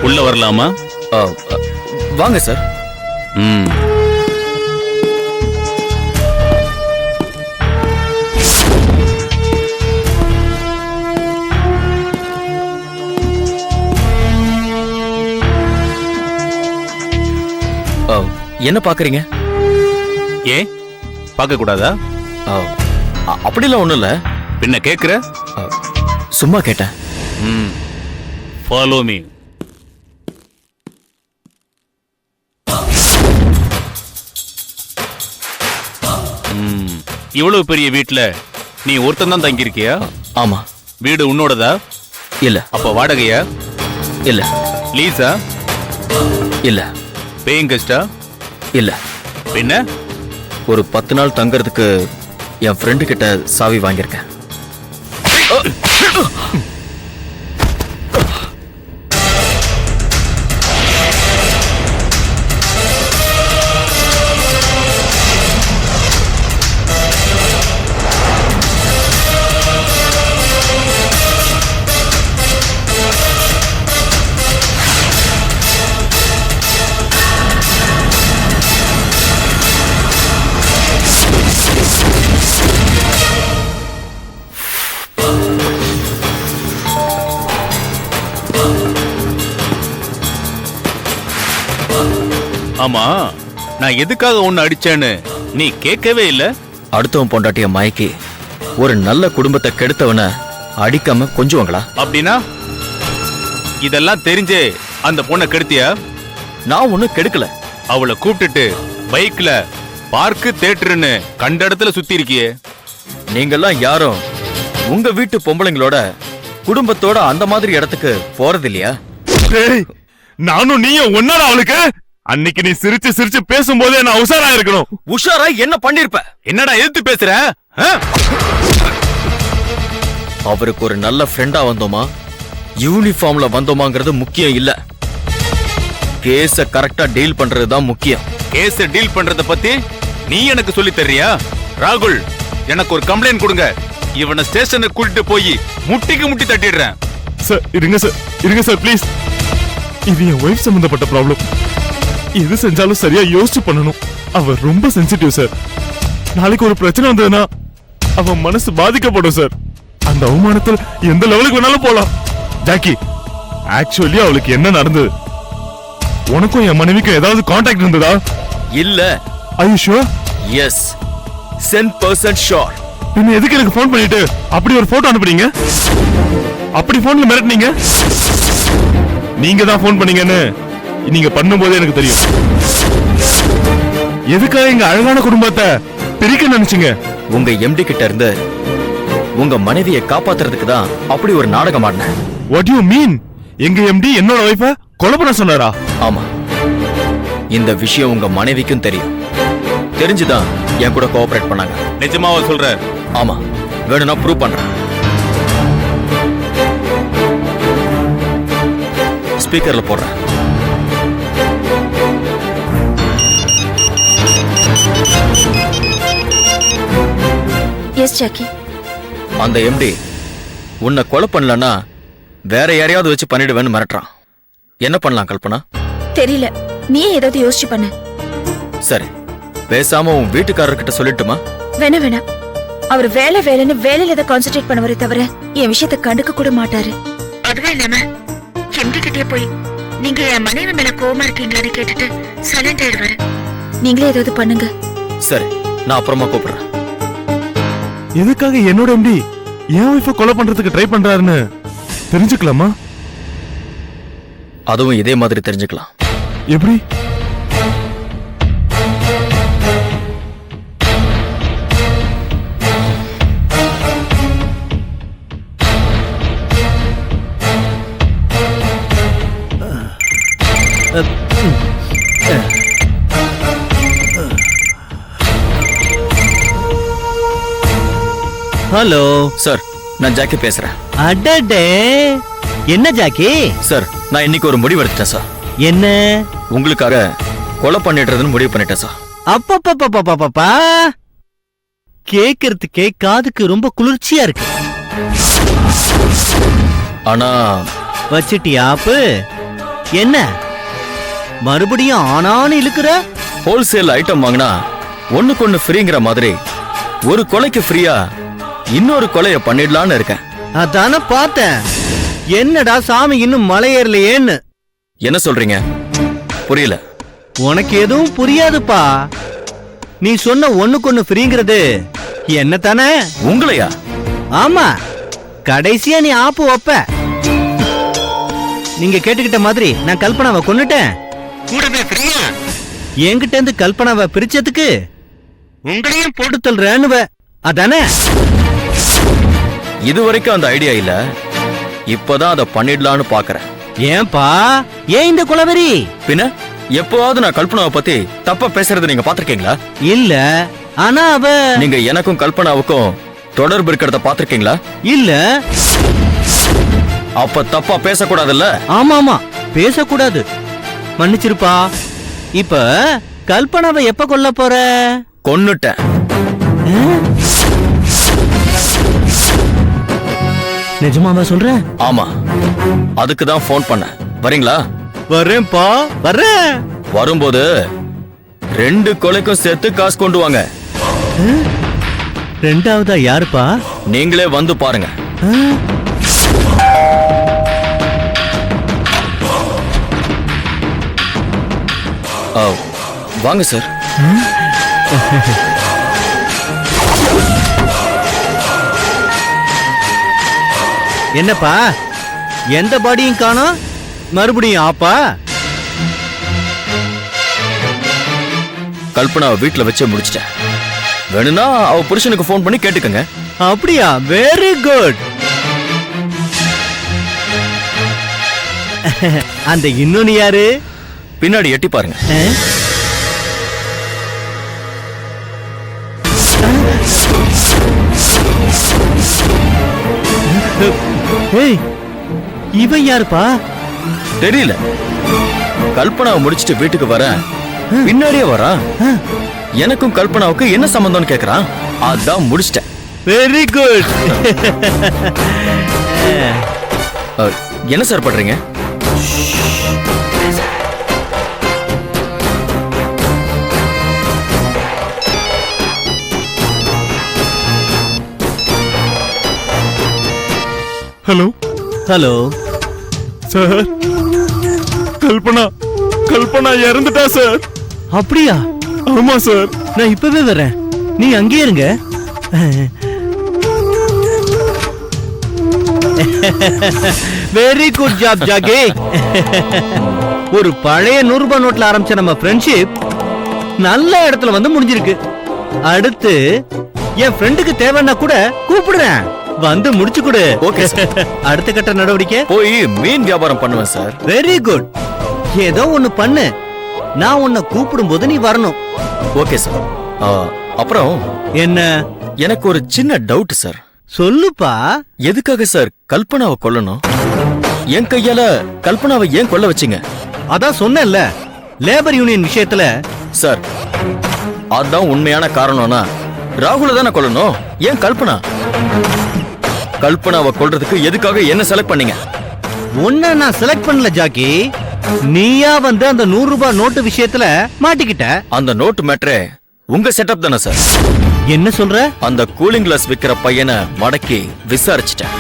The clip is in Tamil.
உள்ள வரலாமா? வாங்க சார். என்ன பாக்குறீங்க? ஏன் பார்க்க கூடாதா? அப்படிலாம் ஒண்ணும் இல்ல. பின்ன கேக்குற? சும்மா கேட்டேன். Follow me. இவ்வளவு பெரிய வீட்டுல நீ ஒருத்தன் தான் தங்கி இருக்கியா? ஆமா. வீடு உன்னோடதா? இல்ல. அப்ப வாடகையா? இல்ல. லீஸா? இல்ல. பேயிங் கெஸ்டா? இல்ல. பின்ன ஒரு 10 நாள் தங்கறதுக்கு என் ஃப்ரெண்டு கிட்ட சாவி வாங்கியிருக்கேன். ஆமா, நான் எதுக்காக உன்னை அடிச்சேன்னு நீ கேட்கவே இல்ல. அடுத்தவன் பொண்டாட்டிய மயக்கி ஒரு நல்ல குடும்பத்தை கெடுத்தவன அடிக்காம கொஞ்சுவாங்களா? அப்படின்னா இதெல்லாம் தெரிஞ்சே அந்த பொண்ணை கெடுத்தியா? நான் ஒன்னும் கெடுக்கல. அவளை கூப்பிட்டுட்டு பைக்ல பார்க்கு தியேட்டர்னு கண்ட இடத்துல சுத்தி இருக்கியே. நீங்கெல்லாம் யாரும் உங்க வீட்டு பொம்பளைங்களோட குடும்பத்தோட அந்த மாதிரி இடத்துக்கு போறது இல்லையா? நானும் நீயும் ஒன்னால அவளுக்கு அன்னைக்கு நீ சிரிச்சு சிரிச்சு பேசும்போதே நான் உஷாரா இருக்கணும். உஷாரா என்ன பண்ணிருப்ப? என்னடா எதிர்த்து பேசுற? அவருக்கு ஒரு நல்ல ஃப்ரெண்டா வந்தோமா, யூனிஃபார்ம்ல வந்தோமாங்கிறது முக்கியம் இல்ல. கேஸ கரெக்டா டீல் பண்றதுதான் முக்கியம். கேஸ டீல் பண்றத பத்தி நீ எனக்கு சொல்லி தர்றியா? ராகுல், எனக்கு ஒரு கம்ப்ளைண்ட் கொடுங்க. இவனை ஸ்டேஷனுக்கு கூட்டிட்டு போய் முட்டிக்கு முட்டி தட்டிடுறேன். சார் இருங்க சார் ப்ளீஸ். இது என் ஒய்ஃப் சம்பந்தப்பட்ட ப்ராப்ளம். எது செஞ்சாலும் சரியா யோசிச்சு பண்ணணும். அவ ரொம்ப சென்சிட்டிவ் சார். நாளைக்கு ஒரு பிரச்சனை வந்ததுன்னா அவ மனசு பாதிக்கப்படும் சார். அந்த அவமானத்தில் எந்த லெவலுக்கு வேணாலும் போலாம். ஜாக்கி, ஆக்சுவலி அவளுக்கு என்ன நடந்தது? உனக்கும் என் மனைவிக்கும் ஏதாவது கான்டாக்ட் இருந்ததா? இல்ல. Are you sure? Yes. 100% sure. பின்ன எதுக்கு எனக்கு ஃபோன் பண்ணிட்டு அப்படி ஒரு போட்டோ அனுப்புறீங்க? அப்படி போன்ல மிரட்டுனீங்க? நீங்க தான் ஃபோன் பண்ணீங்கன்னு நீங்க பண்ணும்போதே எனக்கு தெரியும். எதுக்காக எங்க அழகான குடும்பத்தை பிரிக்க நினைச்சீங்க? உங்க எம்டி கிட்ட இருந்து உங்க மனைவியை காப்பாத்துறதுக்கு தான் அப்படி ஒரு நாடகம் ஆடினேன். What do you mean? எங்க எம்டி என்னோட வைஃப கொலை பண்ண சொன்னாரா? ஆமா. இந்த விஷயம் உங்க மனைவிக்கும் தெரியும். தெரிஞ்சுதான் என் கூட கோஆபரேட் பண்ணாங்க. நிஜமாவா சொல்ற? ஆமா, வேணும்னா ப்ரூவ் பண்றேன். ஸ்பீக்கர்ல போடுறேன். S Jackie. அந்த எம்டி உன்னை கொலை பண்ணலன்னா வேற யாரையாவது வச்சு பண்ணிடுவேன்னு மிரட்டுறான். என்ன பண்ணலாம் கல்பனா? தெரியல, நீ ஏதாவது யோசிச்சு பண்ணு. சரி, பேசாம உன் வீட்டுக்காரர்கிட்ட சொல்லிட்டுமா? வேணா. அவர் வேலைன்னு வேலையில தான் கான்சென்ட்ரேட் பண்ணுவாரே தவிர என் விஷயத்தை கண்டுக்க கூட மாட்டாரு. அதுவே இல்லாம எம்டி கிட்டே போய் நீங்க என் மனைவி மேல கோவமா இருக்கீங்களான்னு கேட்டுட்டு சைலண்ட் ஆயிடுவாரு. நீங்களே ஏதாவது பண்ணுங்க. சரி, நான் அப்புறமா கூப்பிடுறேன். எதுக்காக என்னோட எம்டி என் வைஃப கொலை பண்றதுக்கு ட்ரை பண்றாருன்னு தெரிஞ்சுக்கலாமா? அதுவும் இதே மாதிரி தெரிஞ்சுக்கலாம். எப்படி? ஹலோ சார், நான் ஜாக்கி பேசுறேன். அடடே, என்ன ஜாக்கி? சார், நான் இன்னைக்கு ஒரு முடிவு எடுத்துட்டேன் சார். என்ன? உங்களுக்காக கொலை பண்ணிடுறதுன்னு முடிவு பண்ணிட்டேன் சார். அப்பப்பப்பப்பப்பப்பா, கேக்குறதுக்கே காதுக்கு ரொம்ப குளிர்ச்சியா இருக்கு. ஆனா வச்சிட்டியா ஆப்பு? என்ன மறுபடியும் ஆனான்னு இழுக்கிற? ஹோல்சேல் ஐட்டம் வாங்கினா ஒண்ணுக்கு ஒண்ணு ஃப்ரீங்கிற மாதிரி ஒரு கொலைக்கு ஃப்ரீயா இன்னொரு கொலைய பண்ணிடலான்னு இருக்கேன். அதானே பார்த்தேன். என்னடா சாமி இன்னும் மலை ஏறலையேன்னு. என்ன சொல்றீங்க? புரியல. உனக்கு எதுவும் புரியாதுப்பா. நீ சொன்ன ஒண்ணுக்கு ஃப்ரீங்கிறது என்ன தானே? உங்களையா? ஆமா, கடைசியா நீ ஆப்பு வைப்ப. நீங்க கேட்டுக்கிட்ட மாதிரி நான் கல்பனாவை கொன்னுட்டேன். கூடவே ஃப்ரீயா என்கிட்ட இருந்து கல்பனாவை பிரிச்சதுக்கு உங்களையும் போட்டு தள்ளுறேன்னுவ. அதானே? இதுவரைக்கும் அந்த ஐடியா இல்ல, இப்பதான் அதை பண்ணிடலான்னு பாக்குறேன். ஏன்பா ஏன் இந்த குலவெறி? பின்ன எப்போவாவது நான் கல்பனாவை பத்தி தப்பா பேசுறது நீங்க பாத்திருக்கீங்களா? இல்ல, ஆனா அவ நீங்க எனக்கும் கல்பனாவுக்கும் தொடர்பு இருக்கிறத பாத்திருக்கீங்களா? இல்ல. அப்ப தப்பா பேசக்கூடாதுல்ல? ஆமா ஆமா, பேசக்கூடாது. மன்னிச்சிருப்பா. இப்ப கல்பனாவை எப்ப கொல்ல போற? கொன்னுட்டேன். நிஜமாவா சொல்ற? ஆமா, அதுக்கு தான் ஃபோன் பண்ணேன். வரீங்களா? வரேன்பா, வர்றேன். வரும்போது 2 கொலைக்கும் சேர்த்து காசு கொண்டு வாங்க. ரெண்டாவதா யாருப்பா? நீங்களே வந்து பாருங்க. வாங்க சார். என்னப்பா எந்த பாடியும் காணோம்? மறுபடியும் ஆப்பா? கல்பனாவை வீட்டுல வச்சே முடிச்சிட்டேன். வேணும்னா அவ புருஷனுக்கு ஃபோன் பண்ணி கேட்டுக்கங்க. அப்படியா? Very good. அந்த இன்னொன்னு யாரு? பின்னாடி எட்டி பாருங்க. ஏய், இவன் யாருப்பா? தெரியல. கல்பனாவை முடிச்சிட்டு வீட்டுக்கு வர பின்னாடியே வரான். எனக்கும் கல்பனாவுக்கு என்ன சம்பந்தம்னு கேக்குறான். அதான் முடிச்சிட்டேன். Very good. என்ன சார் பண்றீங்க? Hello hello sir, Kalpana Kalpana இறந்துட்டா சார். அப்படியா? ஆமா சார். நான் இப்பவே வரேன், நீ அங்கேயே இருங்க. வெரி குட் ஜாப் ஜாகி. ஒரு பழைய 100 ரூபாய் நோட்ல ஆரம்பிச்ச நம்ம ஃப்ரெண்ட்ஷிப் நல்ல இடத்துல வந்து முடிஞ்சிருக்கு. அடுத்து என் ஃப்ரெண்டுக்கு தேவைன்னா கூட கூப்பிடுறேன், வந்து முடிச்சு கொடு. Okay sir. அடுத்த கட்ட நடவடிக்கை போய் மீன் வியாபாரம் பண்ணுவேன் சார். Very good. ஏதோ ஒண்ணு பண்ணு, நான் உன்னை கூப்பிடும் போது நீ வரணும். Okay sir. அப்புறம் என்ன? எனக்கு ஒரு சின்ன டவுட் சார். சொல்லுப்பா. எதுக்காக சார் கல்பனாவை கொல்லணும்? என் கையால கல்பனாவை ஏன் கொல்ல வச்சீங்க? அதான் சொன்னேன்ல, லேபர் யூனியன் விஷயத்துல. சார், அதான் உண்மையான காரணம்னா ராகுல தானே கொல்லணும், ஏன் கல்பனா? கல்பனாவை கொல்றதுக்கு எதுக்காக என்ன செலக்ட் பண்ணீங்க? உன்ன நான் செலக்ட் பண்ணல ஜாக்கி, நீயா வந்து அந்த 100 ரூபாய் நோட்டு விஷயத்துல மாட்டிக்கிட்ட. அந்த நோட்டு மேட்ரே உங்க செட்டப் தானே சார்? என்ன சொல்ற? அந்த கூலிங் கிளாஸ் விக்கிற பையனை மடக்கி விசாரிச்சிட்டேன்.